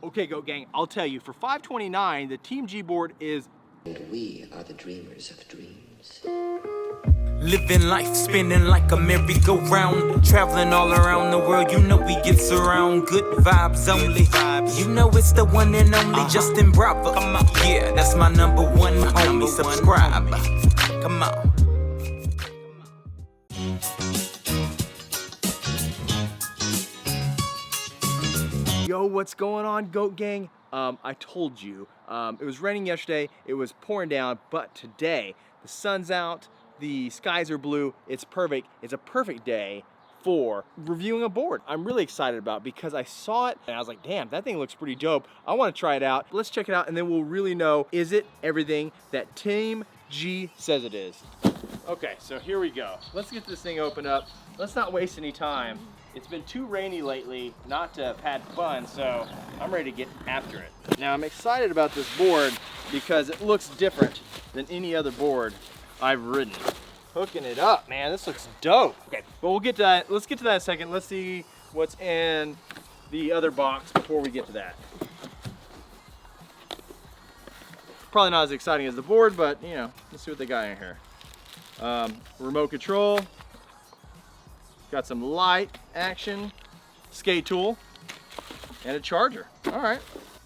Okay, Goat Gang, I'll tell you, for $529, the TEAMGEE board is... And we are the dreamers of dreams. Living life, spinning like a merry-go-round, traveling all around the world, you know we get surround. Good vibes only, you know it's the one and only Justin Bravo. Come on, yeah, that's my number one homie. Subscribe, come on. Yo, what's going on, Goat Gang? I told you, it was raining yesterday, it was pouring down, but today, the sun's out, the skies are blue, it's perfect. It's a perfect day for reviewing a board. I'm really excited about it because I saw it and I was like, damn, that thing looks pretty dope. I want to try it out. Let's check it out and then we'll really know, is it everything that TEAMGEE says it is? Okay, so here we go. Let's get this thing opened up. Let's not waste any time. It's been too rainy lately not to have had fun, so I'm ready to get after it. Now I'm excited about this board because it looks different than any other board I've ridden. Hooking it up, man, this looks dope. Okay, but we'll get to that. Let's get to that in a second. Let's see what's in the other box before we get to that. Probably not as exciting as the board, but you know, let's see what they got in here. Remote control. Got some light action, skate tool, and a charger. All right.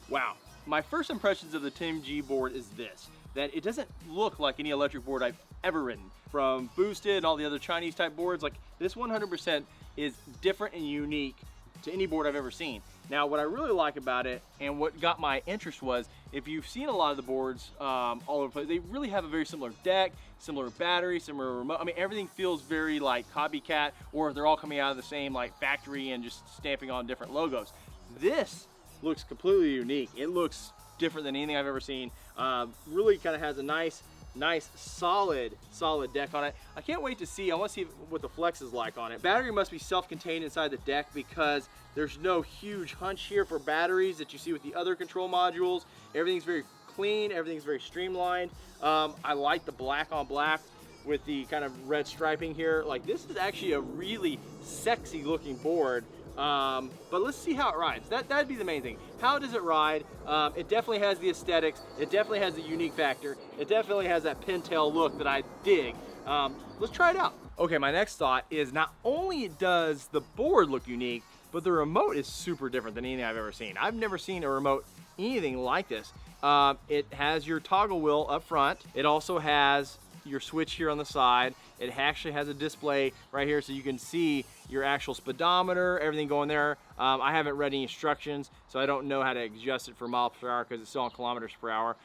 Wow. My first impressions of the TEAMGEE board is this, that it doesn't look like any electric board I've ever ridden. From Boosted and all the other Chinese type boards, like this 100% is different and unique to any board I've ever seen. Now, what I really like about it and what got my interest was, if you've seen a lot of the boards all over the place, they really have a very similar deck, similar battery, similar remote. I mean, everything feels very like copycat, or they're all coming out of the same like factory and just stamping on different logos. This looks completely unique. It looks different than anything I've ever seen. Really kind of has a nice solid deck on it. I can't wait to see. I want to see what the flex is like on it. Battery must be self-contained inside the deck because there's no huge hunch here for batteries that you see with the other control modules. Everything's very clean, everything's very streamlined. I like the black on black with the kind of red striping here. Like, this is actually a really sexy looking board. But let's see how it rides. That'd be the main thing. How does it ride? It definitely has the aesthetics. It definitely has the unique factor. It definitely has that pintail look that I dig. Let's try it out. Okay, my next thought is not only does the board look unique, but the remote is super different than anything I've ever seen. I've never seen a remote anything like this. It has your toggle wheel up front. It also has your switch here on the side. It actually has a display right here so you can see your actual speedometer, everything going there. I haven't read any instructions, so I don't know how to adjust it for miles per hour because it's still on kilometers per hour.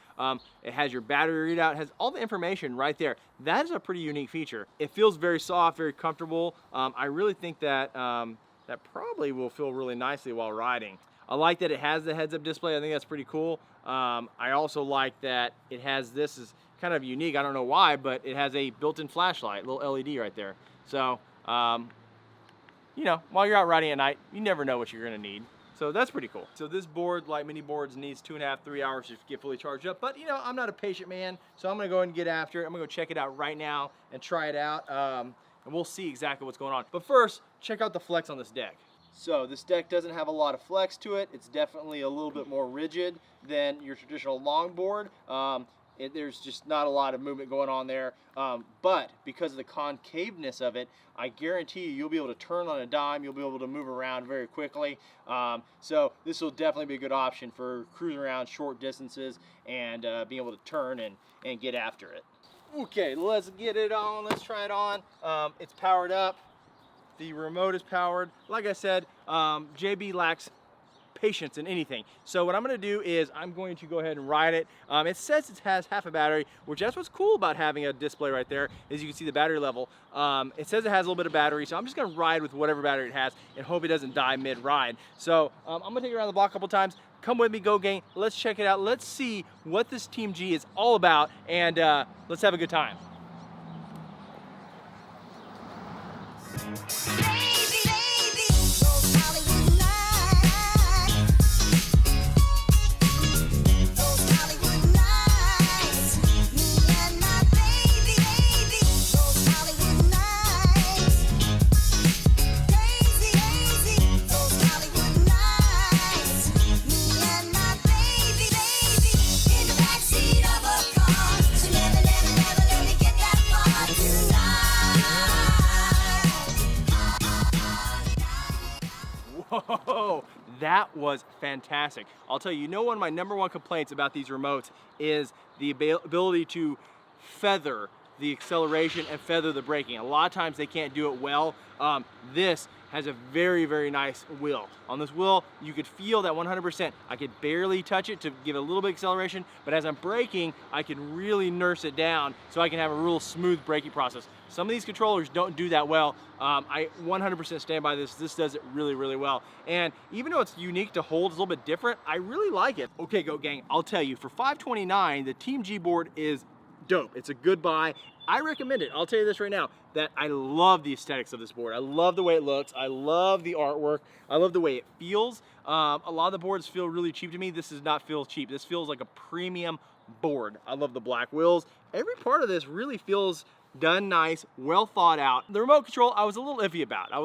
It has your battery readout. It has all the information right there. That is a pretty unique feature. It feels very soft, very comfortable. I really think that that probably will feel really nicely while riding. I like that it has the heads-up display. I think that's pretty cool. I also like that it has this is kind of unique. I don't know why, but it has a built-in flashlight, little LED right there. So, you know, while you're out riding at night, you never know what you're gonna need. So that's pretty cool. So this board, like many boards, needs 2.5 to 3 hours to get fully charged up. But you know, I'm not a patient man, so I'm gonna go ahead and get after it. I'm gonna go check it out right now and try it out, and we'll see exactly what's going on. But first, check out the flex on this deck. So this deck doesn't have a lot of flex to it. It's definitely a little bit more rigid than your traditional longboard. There's just not a lot of movement going on there, but because of the concaveness of it, I guarantee you'll be able to turn on a dime, you'll be able to move around very quickly. So this will definitely be a good option for cruising around short distances and being able to turn and get after it. Okay, let's get it on, let's try it on. It's powered up, the remote is powered. Like I said, JB lacks patience in anything. So what I'm going to do is I'm going to go ahead and ride it. It says it has half a battery, which that's what's cool about having a display right there, is you can see the battery level. It says it has a little bit of battery, so I'm just going to ride with whatever battery it has and hope it doesn't die mid-ride. So I'm going to take it around the block a couple times. Come with me, Go Gang. Let's check it out. Let's see what this TEAMGEE is all about, and let's have a good time. That was fantastic. I'll tell you, you know, one of my #1 complaints about these remotes is the ability to feather the acceleration and feather the braking. A lot of times they can't do it well. This has a very, very nice wheel. On this wheel, you could feel that 100%. I could barely touch it to give it a little bit of acceleration, but as I'm braking, I can really nurse it down so I can have a real smooth braking process. Some of these controllers don't do that well. I 100% stand by this. This does it really, really well. And even though it's unique to hold, it's a little bit different, I really like it. Okay, Goat Gang, I'll tell you, for $529, the TEAMGEE board is dope. It's a good buy. I recommend it. I'll tell you this right now, that I love the aesthetics of this board. I love the way it looks. I love the artwork. I love the way it feels. A lot of the boards feel really cheap to me. This does not feel cheap. This feels like a premium board. I love the black wheels. Every part of this really feels done nice, well thought out. The remote control, I was a little iffy about. I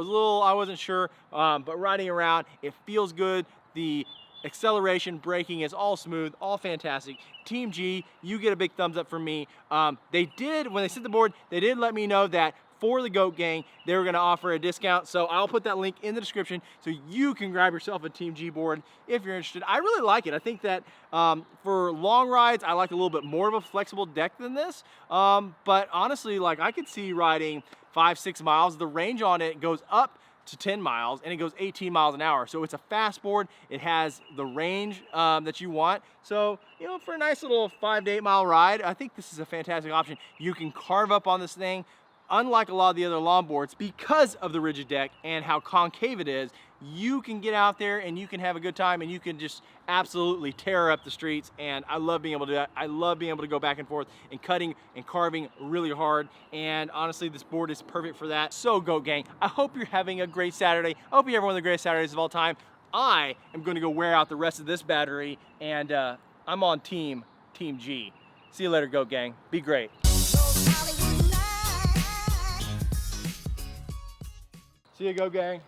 wasn't sure, but riding around, it feels good. The acceleration, braking is all smooth, all fantastic. TEAMGEE, you get a big thumbs up from me. They did, when they sent the board, they did let me know that for the Goat Gang, they were gonna offer a discount. So I'll put that link in the description so you can grab yourself a TEAMGEE board if you're interested. I really like it. I think that for long rides, I like a little bit more of a flexible deck than this. But honestly, like I could see riding 5-6 miles. The range on it goes up to 10 miles and it goes 18 miles an hour. So it's a fast board. It has the range that you want. So, you know, for a nice little 5 to 8 mile ride, I think this is a fantastic option. You can carve up on this thing. Unlike a lot of the other lawn boards, because of the rigid deck and how concave it is, you can get out there and you can have a good time and you can just absolutely tear up the streets. And I love being able to do that. I love being able to go back and forth and cutting and carving really hard. And honestly, this board is perfect for that. So Goat Gang, I hope you're having a great Saturday. I hope you have one of the greatest Saturdays of all time. I am going to go wear out the rest of this battery and I'm on TEAMGEE. See you later, Goat Gang. Be great. See you, Goat Gang.